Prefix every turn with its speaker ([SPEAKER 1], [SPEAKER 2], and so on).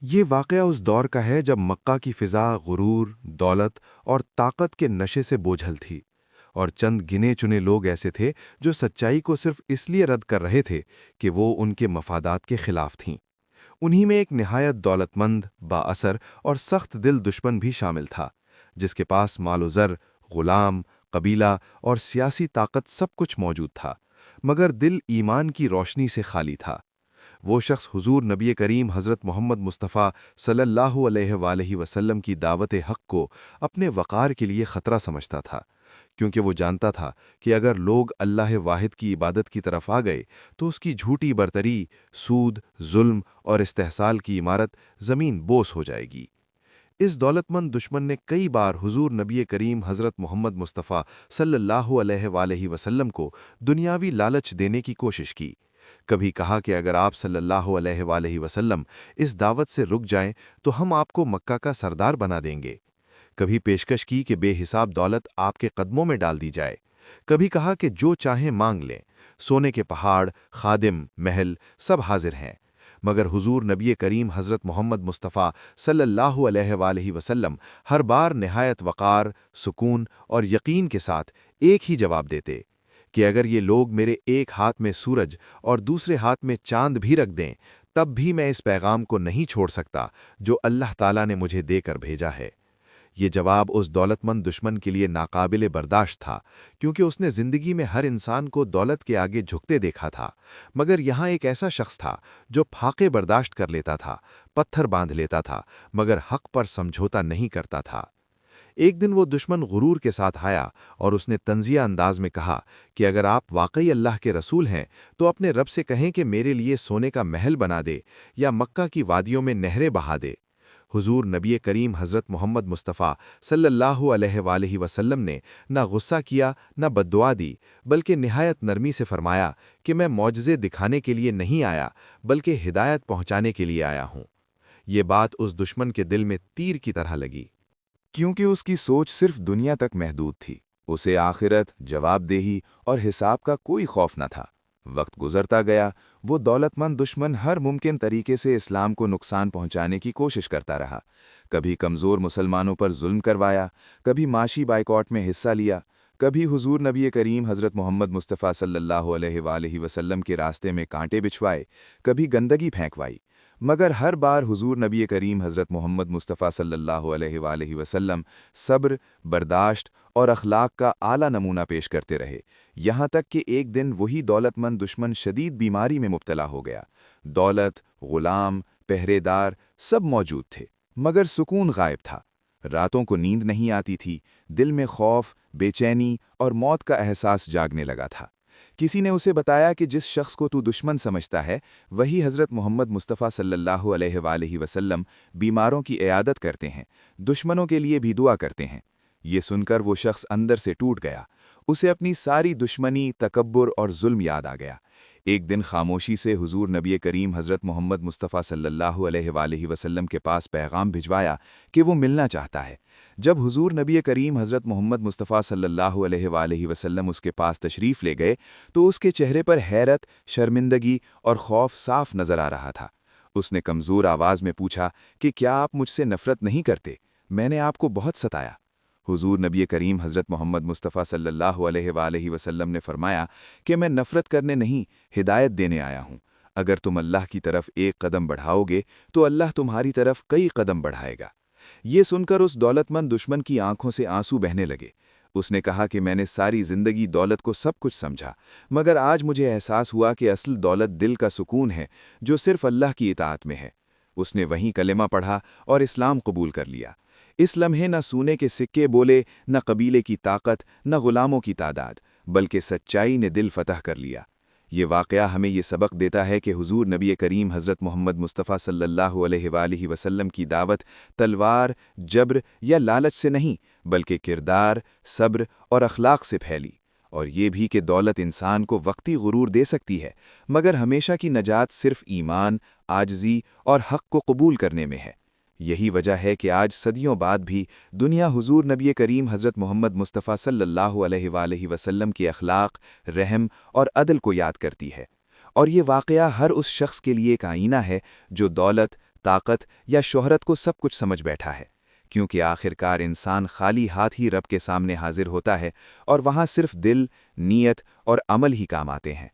[SPEAKER 1] یہ واقعہ اس دور کا ہے جب مکہ کی فضا غرور، دولت اور طاقت کے نشے سے بوجھل تھی، اور چند گنے چنے لوگ ایسے تھے جو سچائی کو صرف اس لیے رد کر رہے تھے کہ وہ ان کے مفادات کے خلاف تھیں۔ انہی میں ایک نہایت دولت مند، با اثر اور سخت دل دشمن بھی شامل تھا، جس کے پاس مال و زر، غلام، قبیلہ اور سیاسی طاقت سب کچھ موجود تھا، مگر دل ایمان کی روشنی سے خالی تھا۔ وہ شخص حضور نبی کریم حضرت محمد مصطفیٰ صلی اللہ علیہ وآلہ وسلم کی دعوت حق کو اپنے وقار کے لیے خطرہ سمجھتا تھا، کیونکہ وہ جانتا تھا کہ اگر لوگ اللہ واحد کی عبادت کی طرف آ گئے تو اس کی جھوٹی برتری، سود، ظلم اور استحصال کی عمارت زمین بوس ہو جائے گی۔ اس دولت مند دشمن نے کئی بار حضور نبی کریم حضرت محمد مصطفیٰ صلی اللہ علیہ وآلہ وسلم کو دنیاوی لالچ دینے کی کوشش کی۔ کبھی کہا کہ اگر آپ صلی اللہ علیہ وآلہ وسلم اس دعوت سے رک جائیں تو ہم آپ کو مکہ کا سردار بنا دیں گے۔ کبھی پیشکش کی کہ بے حساب دولت آپ کے قدموں میں ڈال دی جائے۔ کبھی کہا کہ جو چاہیں مانگ لیں، سونے کے پہاڑ، خادم، محل سب حاضر ہیں۔ مگر حضور نبی کریم حضرت محمد مصطفیٰ صلی اللہ علیہ وآلہ وسلم ہر بار نہایت وقار، سکون اور یقین کے ساتھ ایک ہی جواب دیتے کہ اگر یہ لوگ میرے ایک ہاتھ میں سورج اور دوسرے ہاتھ میں چاند بھی رکھ دیں، تب بھی میں اس پیغام کو نہیں چھوڑ سکتا جو اللہ تعالیٰ نے مجھے دے کر بھیجا ہے۔ یہ جواب اس دولت مند دشمن کے لیے ناقابل برداشت تھا، کیونکہ اس نے زندگی میں ہر انسان کو دولت کے آگے جھکتے دیکھا تھا، مگر یہاں ایک ایسا شخص تھا جو پھاقے برداشت کر لیتا تھا، پتھر باندھ لیتا تھا، مگر حق پر سمجھوتا نہیں کرتا تھا۔ ایک دن وہ دشمن غرور کے ساتھ آیا اور اس نے طنزیہ انداز میں کہا کہ اگر آپ واقعی اللہ کے رسول ہیں تو اپنے رب سے کہیں کہ میرے لیے سونے کا محل بنا دے یا مکہ کی وادیوں میں نہریں بہا دے۔ حضور نبی کریم حضرت محمد مصطفیٰ صلی اللہ علیہ وآلہ وسلم نے نہ غصہ کیا نہ بددعا دی، بلکہ نہایت نرمی سے فرمایا کہ میں معجزے دکھانے کے لیے نہیں آیا بلکہ ہدایت پہنچانے کے لیے آیا ہوں۔ یہ بات اس دشمن کے دل میں تیر کی طرح لگی،
[SPEAKER 2] کیونکہ اس کی سوچ صرف دنیا تک محدود تھی۔ اسے آخرت، جواب دہی اور حساب کا کوئی خوف نہ تھا۔ وقت گزرتا گیا، وہ دولت مند دشمن ہر ممکن طریقے سے اسلام کو نقصان پہنچانے کی کوشش کرتا رہا۔ کبھی کمزور مسلمانوں پر ظلم کروایا، کبھی معاشی بائیکاٹ میں حصہ لیا، کبھی حضور نبی کریم حضرت محمد مصطفیٰ صلی اللہ علیہ وآلہ وسلم کے راستے میں کانٹے بچھوائے، کبھی گندگی پھینکوائی، مگر ہر بار حضور نبی کریم حضرت محمد مصطفیٰ صلی اللہ علیہ وآلہ وسلم صبر، برداشت اور اخلاق کا اعلیٰ نمونہ پیش کرتے رہے، یہاں تک کہ ایک دن وہی دولت مند دشمن شدید بیماری میں مبتلا ہو گیا۔ دولت، غلام، پہرے دار سب موجود تھے، مگر سکون غائب تھا۔ راتوں کو نیند نہیں آتی تھی، دل میں خوف، بے چینی اور موت کا احساس جاگنے لگا تھا۔ کسی نے اسے بتایا کہ جس شخص کو تو دشمن سمجھتا ہے وہی حضرت محمد مصطفیٰ صلی اللہ علیہ وآلہ وسلم بیماروں کی عیادت کرتے ہیں، دشمنوں کے لیے بھی دعا کرتے ہیں۔ یہ سن کر وہ شخص اندر سے ٹوٹ گیا، اسے اپنی ساری دشمنی، تکبر اور ظلم یاد آ گیا۔ ایک دن خاموشی سے حضور نبی کریم حضرت محمد مصطفیٰ صلی اللہ علیہ وآلہ وسلم کے پاس پیغام بھجوایا کہ وہ ملنا چاہتا ہے۔ جب حضور نبی کریم حضرت محمد مصطفیٰ صلی اللہ علیہ وآلہ وسلم اس کے پاس تشریف لے گئے تو اس کے چہرے پر حیرت، شرمندگی اور خوف صاف نظر آ رہا تھا۔ اس نے کمزور آواز میں پوچھا کہ کیا آپ مجھ سے نفرت نہیں کرتے؟ میں نے آپ کو بہت ستایا۔ حضور نبی کریم حضرت محمد مصطفیٰ صلی اللہ علیہ وآلہ وسلم نے فرمایا کہ میں نفرت کرنے نہیں، ہدایت دینے آیا ہوں۔ اگر تم اللہ کی طرف ایک قدم بڑھاؤ گے تو اللہ تمہاری طرف کئی قدم بڑھائے گا۔ یہ سن کر اس دولت مند دشمن کی آنکھوں سے آنسو بہنے لگے۔ اس نے کہا کہ میں نے ساری زندگی دولت کو سب کچھ سمجھا، مگر آج مجھے احساس ہوا کہ اصل دولت دل کا سکون ہے جو صرف اللہ کی اطاعت میں ہے۔ اس نے وہیں کلمہ پڑھا اور اسلام قبول کر لیا۔ اس لمحے نہ سونے کے سکے بولے، نہ قبیلے کی طاقت، نہ غلاموں کی تعداد، بلکہ سچائی نے دل فتح کر لیا۔ یہ واقعہ ہمیں یہ سبق دیتا ہے کہ حضور نبی کریم حضرت محمد مصطفیٰ صلی اللہ علیہ وآلہ وسلم کی دعوت تلوار، جبر یا لالچ سے نہیں، بلکہ کردار، صبر اور اخلاق سے پھیلی، اور یہ بھی کہ دولت انسان کو وقتی غرور دے سکتی ہے، مگر ہمیشہ کی نجات صرف ایمان، عاجزی اور حق کو قبول کرنے میں ہے۔ یہی وجہ ہے کہ آج صدیوں بعد بھی دنیا حضور نبی کریم حضرت محمد مصطفیٰ صلی اللہ علیہ وآلہ وسلم کے اخلاق، رحم اور عدل کو یاد کرتی ہے، اور یہ واقعہ ہر اس شخص کے لیے ایک آئینہ ہے جو دولت، طاقت یا شہرت کو سب کچھ سمجھ بیٹھا ہے، کیونکہ آخرکار انسان خالی ہاتھ ہی رب کے سامنے حاضر ہوتا ہے اور وہاں صرف دل، نیت اور عمل ہی کام آتے ہیں۔